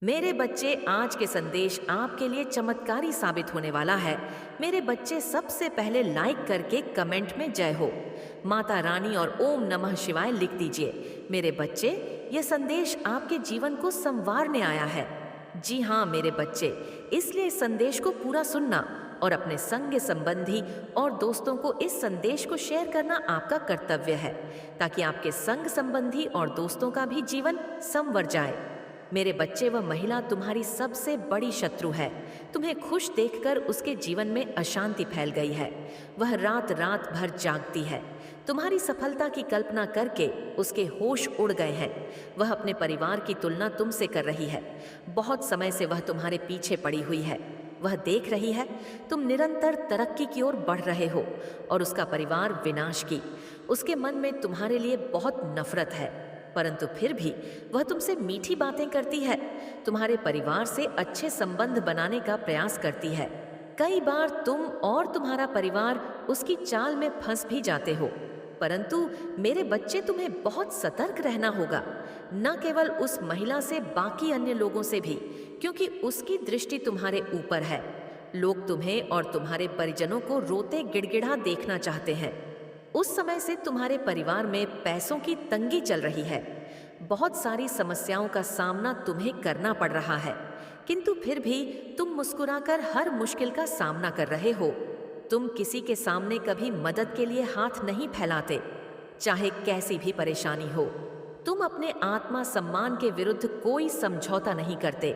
मेरे बच्चे, आज के संदेश आपके लिए चमत्कारी साबित होने वाला है। मेरे बच्चे, सबसे पहले लाइक करके कमेंट में जय हो, माता रानी और ओम नमः शिवाय लिख दीजिए। मेरे बच्चे, यह संदेश आपके जीवन को संवारने आया है। जी हाँ मेरे बच्चे, इसलिए इस संदेश को पूरा सुनना और अपने संग संबंधी और दोस्तों को इस संदेश को शेयर करना आपका कर्तव्य है, ताकि आपके संग संबंधी और दोस्तों का भी जीवन संवर जाए। मेरे बच्चे, वह महिला तुम्हारी सबसे बड़ी शत्रु है। तुम्हें खुश देखकर उसके जीवन में अशांति फैल गई है। वह रात रात भर जागती है। तुम्हारी सफलता की कल्पना करके उसके होश उड़ गए हैं। वह अपने परिवार की तुलना तुमसे कर रही है। बहुत समय से वह तुम्हारे पीछे पड़ी हुई है। वह देख रही है तुम निरंतर तरक्की की ओर बढ़ रहे हो और उसका परिवार विनाश की। उसके मन में तुम्हारे लिए बहुत नफरत है, परंतु फिर भी वह तुमसे मीठी बातें करती है। तुम्हारे परिवार से अच्छे संबंध बनाने का प्रयास करती है। कई बार तुम और तुम्हारा परिवार उसकी चाल में फंस भी जाते हो, परंतु मेरे बच्चे, तुम्हें बहुत सतर्क रहना होगा, न केवल उस महिला से, बाकी अन्य लोगों से भी, क्योंकि उसकी दृष्टि तुम्हारे ऊपर है। लोग तुम्हें और तुम्हारे परिजनों को रोते गिड़गिड़ा देखना चाहते हैं। उस समय से तुम्हारे परिवार में पैसों की तंगी चल रही है। बहुत सारी समस्याओं का सामना तुम्हें करना पड़ रहा है, किंतु फिर भी तुम मुस्कुराकर हर मुश्किल का सामना कर रहे हो। तुम किसी के सामने कभी मदद के लिए हाथ नहीं फैलाते, चाहे कैसी भी परेशानी हो। तुम अपने आत्मा सम्मान के विरुद्ध कोई समझौता नहीं करते।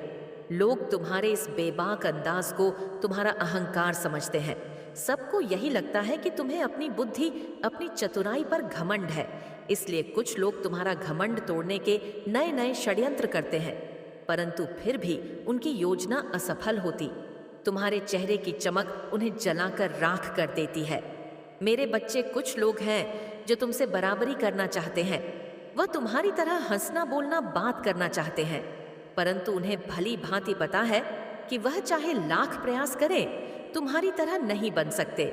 लोग तुम्हारे इस बेबाक अंदाज को तुम्हारा अहंकार समझते हैं। सबको यही लगता है कि तुम्हें अपनी बुद्धि, अपनी चतुराई पर घमंड है, इसलिए कुछ लोग तुम्हारा घमंड तोड़ने के नए नए षड्यंत्र करते हैं, परंतु फिर भी उनकी योजना असफल होती। तुम्हारे चेहरे की चमक उन्हें जलाकर राख कर देती है। मेरे बच्चे, कुछ लोग हैं जो तुमसे बराबरी करना चाहते हैं। वह तुम्हारी तरह हंसना बोलना बात करना चाहते हैं, परंतु उन्हें भली भांति पता है कि वह चाहे लाख प्रयास करें, तुम्हारी तरह नहीं बन सकते।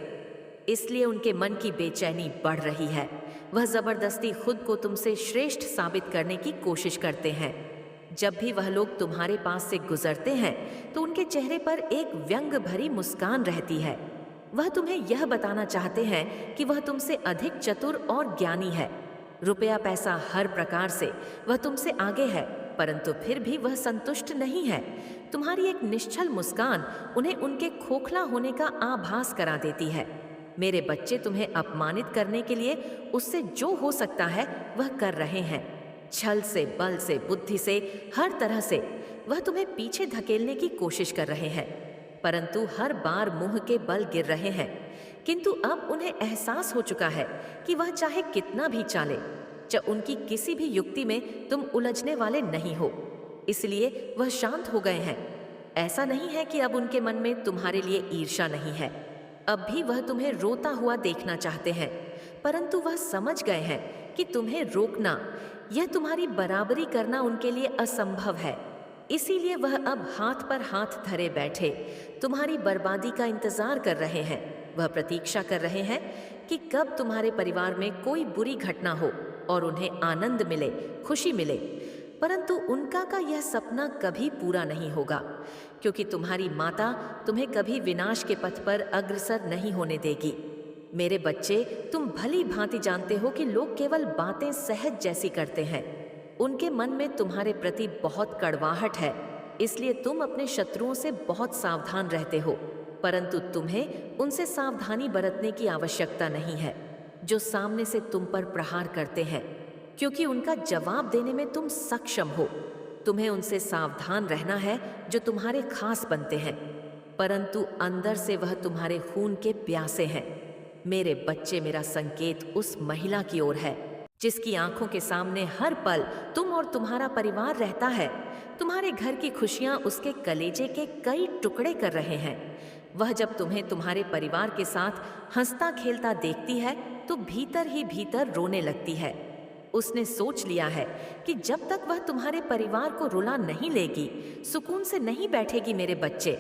इसलिए उनके मन की बेचैनी बढ़ रही है। वह जबरदस्ती खुद को तुमसे श्रेष्ठ साबित करने की कोशिश करते हैं। जब भी वह लोग तुम्हारे पास से गुजरते हैं तो उनके चेहरे पर एक व्यंग भरी मुस्कान रहती है। वह तुम्हें यह बताना चाहते हैं कि वह तुमसे अधिक चतुर और ज्ञानी है। रुपया पैसा हर प्रकार से वह तुमसे आगे है, परंतु फिर भी वह संतुष्ट नहीं है। तुम्हारी एक निश्चल मुस्कान उन्हें उनके खोखला होने का आभास करा देती है। मेरे बच्चे, तुम्हें अपमानित करने के लिए उससे जो हो सकता है वह कर रहे हैं। छल से, बल से, बुद्धि से, हर तरह से वह तुम्हें पीछे धकेलने की कोशिश कर रहे हैं, परंतु हर बार मुंह के बल गिर रहे हैं। किंतु अब उन्हें एहसास हो चुका है कि वह चाहे कितना भी चाले, उनकी किसी भी युक्ति में तुम उलझने वाले नहीं हो, इसलिए वह शांत हो गए हैं। ऐसा नहीं है कि अब उनके मन में तुम्हारे लिए ईर्ष्या नहीं है। अब भी वह तुम्हें रोता हुआ देखना चाहते हैं, परंतु वह समझ गए हैं कि तुम्हें रोकना, यह तुम्हारी बराबरी करना उनके लिए असंभव है। इसीलिए वह अब हाथ पर हाथ धरे बैठे तुम्हारी बर्बादी का इंतजार कर रहे हैं। वह प्रतीक्षा कर रहे हैं कि कब तुम्हारे परिवार में कोई बुरी घटना हो और उन्हें आनंद मिले, खुशी मिले, परंतु उनका का यह सपना कभी पूरा नहीं होगा, क्योंकि तुम्हारी माता तुम्हें कभी विनाश के पथ पर अग्रसर नहीं होने देगी। मेरे बच्चे, तुम भली भांति जानते हो कि लोग केवल बातें सहज जैसी करते हैं। उनके मन में तुम्हारे प्रति बहुत कड़वाहट है, इसलिए तुम अपने शत्रुओं से बहुत सावधान रहते हो, परंतु तुम्हें उनसे सावधानी बरतने की आवश्यकता नहीं है जो सामने से तुम पर प्रहार करते हैं, क्योंकि उनका जवाब देने में तुम सक्षम हो। तुम्हें उनसे सावधान रहना है जो तुम्हारे खास बनते हैं, परंतु अंदर से वह तुम्हारे खून के प्यासे हैं। मेरे बच्चे, मेरा संकेत उस महिला की ओर है जिसकी आंखों के सामने हर पल तुम और तुम्हारा परिवार रहता है। तुम्हारे घर की खुशियां उसके कलेजे के कई टुकड़े कर रहे हैं। वह जब तुम्हें तुम्हारे परिवार के साथ हंसता खेलता देखती है तो भीतर ही भीतर रोने लगती है। उसने सोच लिया है कि जब तक वह तुम्हारे परिवार को रुला नहीं लेगी, सुकून से नहीं बैठेगी। मेरे बच्चे,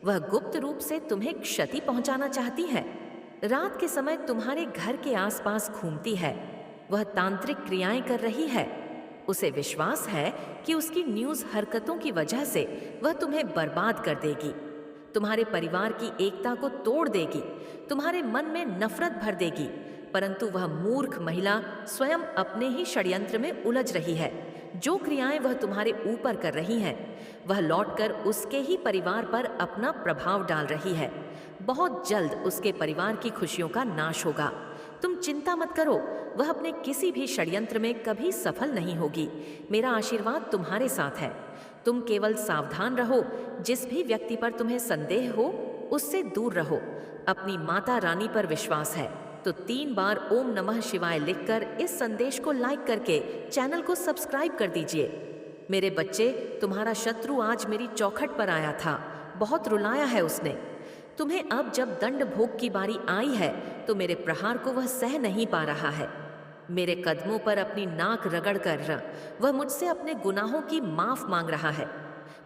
वह गुप्त रूप से तुम्हें क्षति पहुंचाना चाहती है। रात के समय तुम्हारे घर के आसपास घूमती है। वह तांत्रिक क्रियाएं कर रही है। उसे विश्वास है कि उसकी न्यूज़ हरकतों की वजह से वह तुम्हें बर्बाद कर देगी, तुम्हारे परिवार की एकता को तोड़ देगी, तुम्हारे मन में नफरत भर देगी। परंतु वह मूर्ख महिला स्वयं अपने ही षड्यंत्र में उलझ रही है। जो क्रियाएं वह तुम्हारे ऊपर कर रही हैं, वह लौटकर उसके ही परिवार पर अपना प्रभाव डाल रही है। बहुत जल्द उसके परिवार की खुशियों का नाश होगा। तुम चिंता मत करो, वह अपने किसी भी षड्यंत्र में कभी सफल नहीं होगी। मेरा आशीर्वाद तुम्हारे साथ है। तुम केवल सावधान रहो, जिस भी व्यक्ति पर तुम्हें संदेह हो उससे दूर रहो। अपनी माता रानी पर विश्वास है तो 3 बार ओम नमः शिवाय लिखकर इस संदेश को लाइक करके चैनल को सब्सक्राइब कर दीजिए। मेरे बच्चे, तुम्हारा शत्रु आज मेरी चौखट पर आया था, बहुत रुलाया है उसने। तुम्हें अब जब दंड भोग की बारी आई है तो मेरे प्रहार को वह सह नहीं पा रहा है। मेरे कदमों पर अपनी नाक रगड़ कर वह मुझसे अपने गुनाहों की माफ मांग रहा है,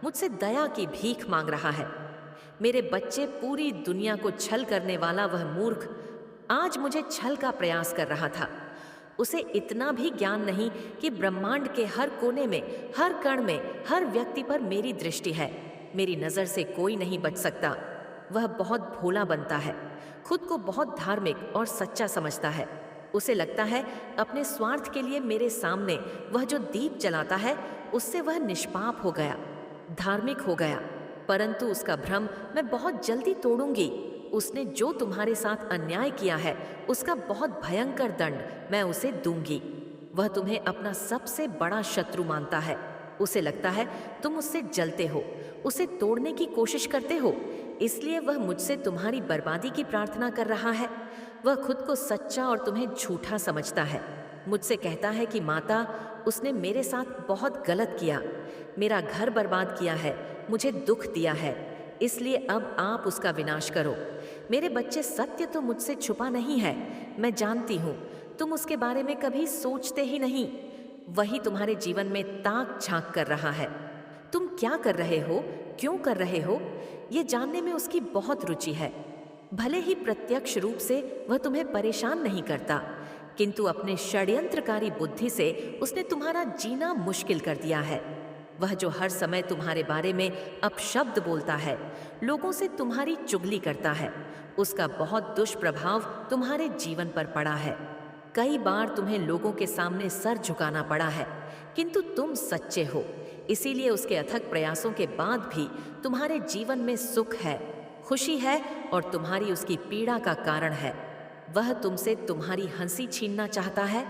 मुझसे दया की भीख मांग रहा है। मेरे बच्चे, पूरी दुनिया को छल करने वाला वह मूर्ख आज मुझे छल का प्रयास कर रहा था। उसे इतना भी ज्ञान नहीं कि ब्रह्मांड के हर कोने में, हर कण में, हर व्यक्ति पर मेरी दृष्टि है। मेरी नज़र से कोई नहीं बच सकता। वह बहुत भोला बनता है, खुद को बहुत धार्मिक और सच्चा समझता है। उसे लगता है अपने स्वार्थ के लिए मेरे सामने वह जो दीप जलाता है उससे वह निष्पाप हो गया, धार्मिक हो गया। परंतु उसका भ्रम मैं बहुत जल्दी तोड़ूंगी। उसने जो तुम्हारे साथ अन्याय किया है उसका बहुत भयंकर दंड मैं उसे दूंगी। वह तुम्हें अपना सबसे बड़ा शत्रु मानता है। उसे लगता है तुम उससे जलते हो, उसे तोड़ने की कोशिश करते हो, इसलिए वह मुझसे तुम्हारी बर्बादी की प्रार्थना कर रहा है। वह खुद को सच्चा और तुम्हें झूठा समझता है। मुझसे कहता है कि माता, उसने मेरे साथ बहुत गलत किया, मेरा घर बर्बाद किया है, मुझे दुख दिया है, इसलिए अब आप उसका विनाश करो। मेरे बच्चे, सत्य तो मुझसे छुपा नहीं है। मैं जानती हूँ तुम उसके बारे में कभी सोचते ही नहीं। वही तुम्हारे जीवन में ताक झांक कर रहा है। तुम क्या कर रहे हो, क्यों कर रहे हो, ये जानने में उसकी बहुत रुचि है। भले ही प्रत्यक्ष रूप से वह तुम्हें परेशान नहीं करता, किंतु अपने षड्यंत्रकारी बुद्धि से उसने तुम्हारा जीना मुश्किल कर दिया है। वह जो हर समय तुम्हारे बारे में अपशब्द बोलता है, लोगों से तुम्हारी चुगली करता है, उसका बहुत दुष्प्रभाव तुम्हारे जीवन पर पड़ा है। कई बार तुम्हें लोगों के सामने सर झुकाना पड़ा है, किंतु तुम सच्चे हो, इसीलिए उसके अथक प्रयासों के बाद भी तुम्हारे जीवन में सुख है, खुशी है और तुम्हारी उसकी पीड़ा का कारण है। वह तुमसे तुम्हारी हंसी छीनना चाहता है।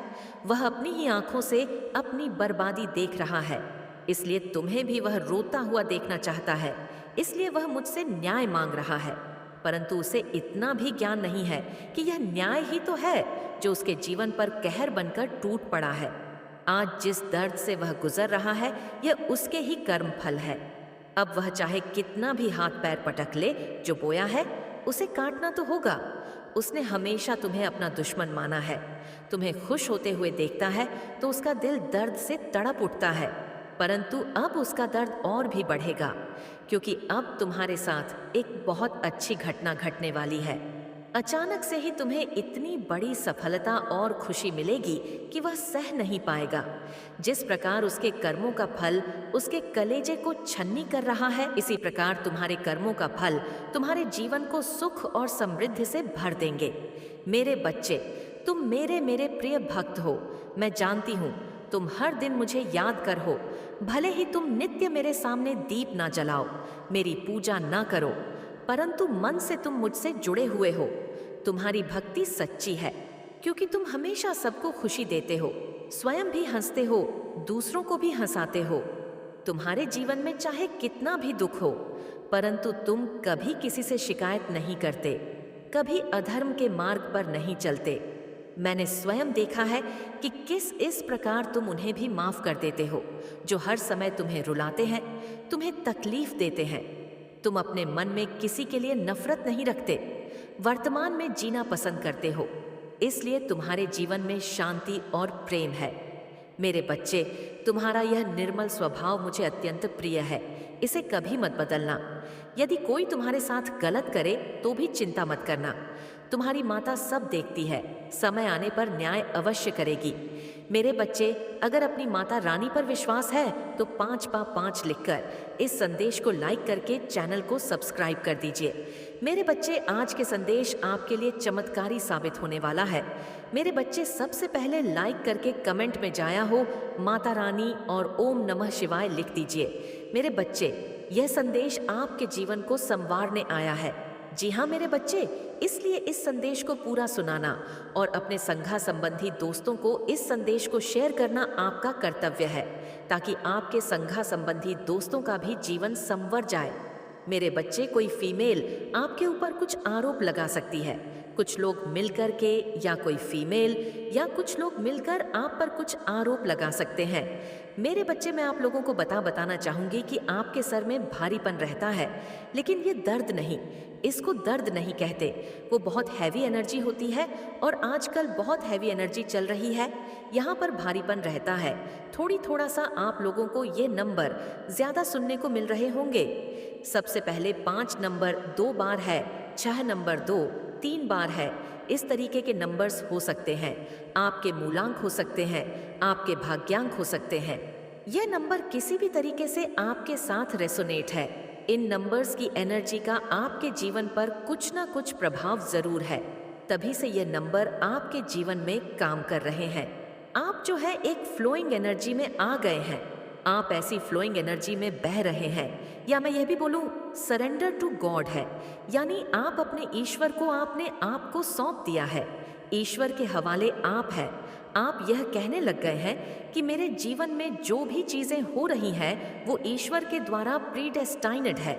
वह अपनी ही आंखों से अपनी बर्बादी देख रहा है, इसलिए तुम्हें भी वह रोता हुआ देखना चाहता है। इसलिए वह मुझसे न्याय मांग रहा है, परंतु उसे इतना भी ज्ञान नहीं है कि यह न्याय ही तो है जो उसके जीवन पर कहर बनकर टूट पड़ा है। आज जिस दर्द से वह गुजर रहा है, यह उसके ही कर्म फल है। अब वह चाहे कितना भी हाथ पैर पटक ले, जो बोया है उसे काटना तो होगा। उसने हमेशा तुम्हें अपना दुश्मन माना है। तुम्हें खुश होते हुए देखता है तो उसका दिल दर्द से तड़प उठता है, परंतु अब उसका दर्द और भी बढ़ेगा, क्योंकि अब तुम्हारे साथ एक बहुत अच्छी घटना घटने वाली है। अचानक से ही तुम्हें इतनी बड़ी सफलता और खुशी मिलेगी कि वह सह नहीं पाएगा। जिस प्रकार उसके कर्मों का फल उसके कलेजे को छन्नी कर रहा है, इसी प्रकार तुम्हारे कर्मों का फल तुम्हारे जीवन को सुख और समृद्धि से भर देंगे। मेरे बच्चे, तुम मेरे प्रिय भक्त हो। मैं जानती हूँ तुम हर दिन मुझे याद कर हो। भले ही तुम नित्य मेरे सामने दीप ना जलाओ, मेरी पूजा ना करो, परंतु मन से तुम मुझसे जुड़े हुए हो। तुम्हारी भक्ति सच्ची है, क्योंकि तुम हमेशा सबको खुशी देते हो, स्वयं भी हंसते हो, दूसरों को भी हंसाते हो। तुम्हारे जीवन में चाहे कितना भी दुख हो, परंतु तुम कभी किसी से शिकायत नहीं करते, कभी अधर्म के मार्ग पर नहीं चलते। मैंने स्वयं देखा है कि किस इस प्रकार तुम उन्हें भी माफ कर देते हो जो हर समय तुम्हें रुलाते हैं, तुम्हें तकलीफ देते हैं। तुम अपने मन में किसी के लिए नफरत नहीं रखते, वर्तमान में जीना पसंद करते हो, इसलिए तुम्हारे जीवन में शांति और प्रेम है। मेरे बच्चे, तुम्हारा यह निर्मल स्वभाव मुझे अत्यंत प्रिय है, इसे कभी मत बदलना। यदि कोई तुम्हारे साथ गलत करे तो भी चिंता मत करना। तुम्हारी माता सब देखती है, समय आने पर न्याय अवश्य करेगी। मेरे बच्चे, अगर अपनी माता रानी पर विश्वास है तो 5x5 लिखकर इस संदेश को लाइक करके चैनल को सब्सक्राइब कर दीजिए। मेरे बच्चे, आज के संदेश आपके लिए चमत्कारी साबित होने वाला है। मेरे बच्चे, सबसे पहले लाइक करके कमेंट में जाया हो माता रानी और ओम नमः शिवाय लिख दीजिए। मेरे बच्चे, यह संदेश आपके जीवन को संवारने आया है। जी हाँ मेरे बच्चे, इसलिए इस संदेश को पूरा सुनाना और अपने संघा संबंधी दोस्तों को इस संदेश को शेयर करना आपका कर्तव्य है, ताकि आपके संघा संबंधी दोस्तों का भी जीवन संवर जाए। मेरे बच्चे, कोई फीमेल आपके ऊपर कुछ आरोप लगा सकती है। कुछ लोग मिलकर के या कोई फीमेल या कुछ लोग मिलकर आप पर कुछ आरोप लगा सकते हैं। मेरे बच्चे, मैं आप लोगों को बताना चाहूंगी कि आपके सर में भारीपन रहता है, लेकिन ये दर्द नहीं, इसको दर्द नहीं कहते। वो बहुत हैवी एनर्जी होती है और आजकल बहुत हैवी एनर्जी चल रही है। यहाँ पर भारीपन रहता है। थोड़ा सा आप लोगों को ये नंबर ज्यादा सुनने को मिल रहे होंगे। सबसे पहले 5 नंबर 2 बार है, 6 नंबर 2 3 बार है। इस तरीके के नंबर्स हो सकते हैं। आपके मूलांक हो सकते हैं, आपके भाग्यांक हो सकते हैं। यह नंबर किसी भी तरीके से आपके साथ रेसोनेट है। इन नंबर्स की एनर्जी का आपके जीवन पर कुछ ना कुछ प्रभाव जरूर है, तभी से यह नंबर आपके जीवन में काम कर रहे हैं। आप जो है एक फ्लोइंग एनर्जी में आ गए हैं। आप ऐसी फ्लोइंग एनर्जी में बह रहे हैं, या मैं यह भी बोलूं सरेंडर टू गॉड है, यानी आप अपने ईश्वर को आपने आप को सौंप दिया है। ईश्वर के हवाले आप है। आप यह कहने लग गए हैं कि मेरे जीवन में जो भी चीजें हो रही हैं वो ईश्वर के द्वारा प्रीडेस्टाइन्ड है।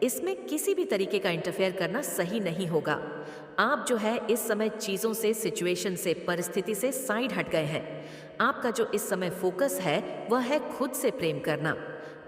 इसमें किसी भी तरीके का इंटरफेयर करना सही नहीं होगा। आप जो है इस समय चीजों से, सिचुएशन से, परिस्थिति से साइड हट गए हैं। आपका जो इस समय फोकस है वह है खुद से प्रेम करना,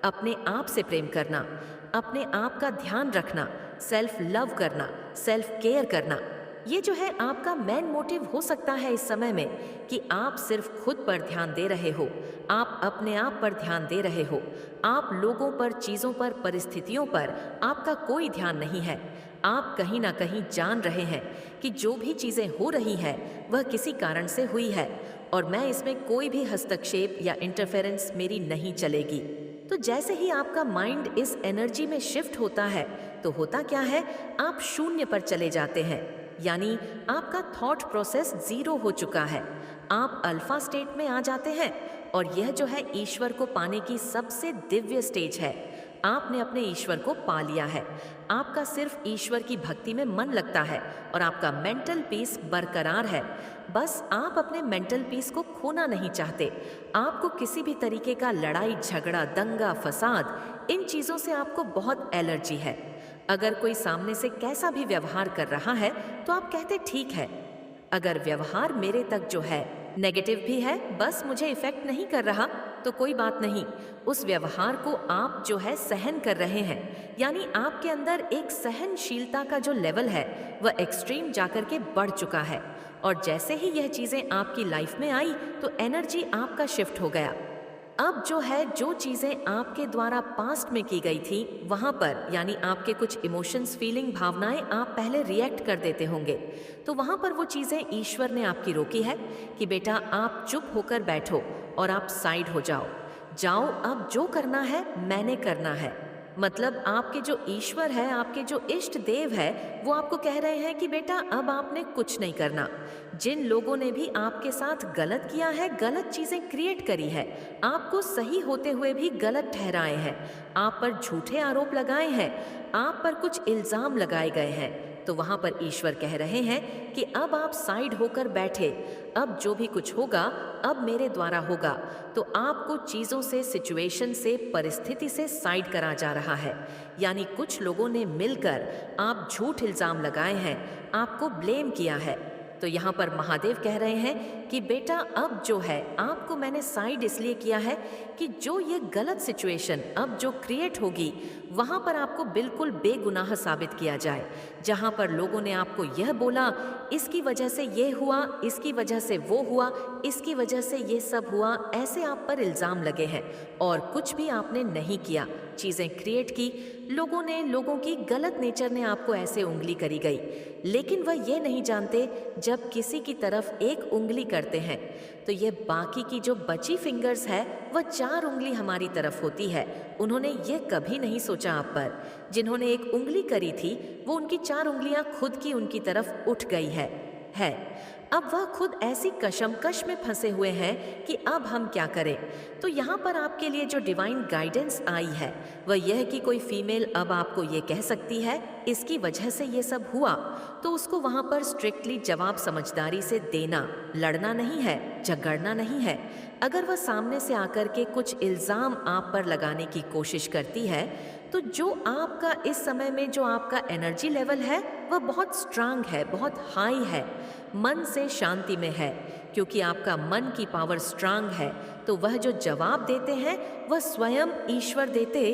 अपने आप से प्रेम करना, अपने आप का ध्यान रखना, सेल्फ लव करना, सेल्फ केयर करना। ये जो है आपका मेन मोटिव हो सकता है इस समय में, कि आप सिर्फ खुद पर ध्यान दे रहे हो, आप अपने आप पर ध्यान दे रहे हो। आप लोगों पर, चीज़ों पर, परिस्थितियों पर आपका कोई ध्यान नहीं है। आप कहीं ना कहीं जान रहे हैं कि जो भी चीज़ें हो रही हैं वह किसी कारण से हुई है और मैं इसमें कोई भी हस्तक्षेप या इंटरफेरेंस मेरी नहीं चलेगी। तो जैसे ही आपका माइंड इस एनर्जी में शिफ्ट होता है तो होता क्या है, आप शून्य पर चले जाते हैं, यानी आपका थॉट प्रोसेस 0 हो चुका है। आप अल्फा स्टेट में आ जाते हैं और यह जो है ईश्वर को पाने की सबसे दिव्य स्टेज है। आपने अपने ईश्वर को पा लिया है। आपका सिर्फ ईश्वर की भक्ति में मन लगता है और आपका मेंटल पीस बरकरार है। बस आप अपने मेंटल पीस को खोना नहीं चाहते। आपको किसी भी तरीके का लड़ाई झगड़ा, दंगा फसाद, इन चीज़ों से आपको बहुत एलर्जी है। अगर कोई सामने से कैसा भी व्यवहार कर रहा है तो आप कहते ठीक है। अगर व्यवहार मेरे तक जो है नेगेटिव भी है, बस मुझे इफेक्ट नहीं कर रहा, तो कोई बात नहीं। उस व्यवहार को आप जो है सहन कर रहे हैं, यानी आपके अंदर एक सहनशीलता का जो लेवल है वह एक्सट्रीम जाकर के बढ़ चुका है। और जैसे ही यह चीज़ें आपकी लाइफ में आई तो एनर्जी आपका शिफ्ट हो गया। अब जो है, जो चीज़ें आपके द्वारा पास्ट में की गई थी वहाँ पर, यानी आपके कुछ इमोशंस, फीलिंग, भावनाएं आप पहले रिएक्ट कर देते होंगे, तो वहाँ पर वो चीज़ें ईश्वर ने आपकी रोकी है कि बेटा आप चुप होकर बैठो और आप साइड हो जाओ। अब जो करना है मैंने करना है। मतलब आपके जो ईश्वर है, आपके जो इष्ट देव है, वो आपको कह रहे हैं कि बेटा अब आपने कुछ नहीं करना। जिन लोगों ने भी आपके साथ गलत किया है, गलत चीज़ें क्रिएट करी है, आपको सही होते हुए भी गलत ठहराए हैं, आप पर झूठे आरोप लगाए हैं, आप पर कुछ इल्ज़ाम लगाए गए हैं, तो वहाँ पर ईश्वर कह रहे हैं कि अब आप साइड होकर बैठे। अब जो भी कुछ होगा अब मेरे द्वारा होगा। तो आपको चीज़ों से, सिचुएशन से, परिस्थिति से साइड करा जा रहा है। यानी कुछ लोगों ने मिलकर आप झूठ इल्ज़ाम लगाए हैं, आपको ब्लेम किया है। तो यहाँ पर महादेव कह रहे हैं कि बेटा अब जो है आपको मैंने साइड इसलिए किया है कि जो ये गलत सिचुएशन अब जो क्रिएट होगी वहाँ पर आपको बिल्कुल बेगुनाह साबित किया जाए, जहाँ पर लोगों ने आपको यह बोला इसकी वजह से ये हुआ, इसकी वजह से वो हुआ, इसकी वजह से ये सब हुआ, ऐसे आप पर इल्ज़ाम लगे हैं और कुछ भी आपने नहीं किया, चीज़ें क्रिएट की, लोगों की गलत नेचर ने आपको ऐसे उंगली करी गई, लेकिन वह ये नहीं जानते जब किसी की तरफ एक उंगली करते हैं तो ये बाकी की जो बची फिंगर्स है वह 4 उंगली हमारी तरफ होती है। उन्होंने ये कभी नहीं सोचा आप पर। जिन्होंने एक उंगली करी थी वो उनकी 4 उंगलियां खुद की उनकी तरफ उठ गई है। अब वह खुद ऐसी कशमकश में फंसे हुए हैं कि अब हम क्या करें। तो यहाँ पर आपके लिए जो डिवाइन गाइडेंस आई है वह यह कि कोई फीमेल अब आपको ये कह सकती है इसकी वजह से ये सब हुआ, तो उसको वहाँ पर स्ट्रिक्टली जवाब समझदारी से देना, लड़ना नहीं है, झगड़ना नहीं है। अगर वह सामने से आकर के कुछ इल्ज़ाम आप पर लगाने की कोशिश करती है तो जो आपका इस समय में जो आपका एनर्जी लेवल है वह बहुत स्ट्रांग है, बहुत हाई है, मन से शांति में है, क्योंकि आपका मन की पावर स्ट्रांग है। तो वह जो जवाब देते हैं वह स्वयं ईश्वर देते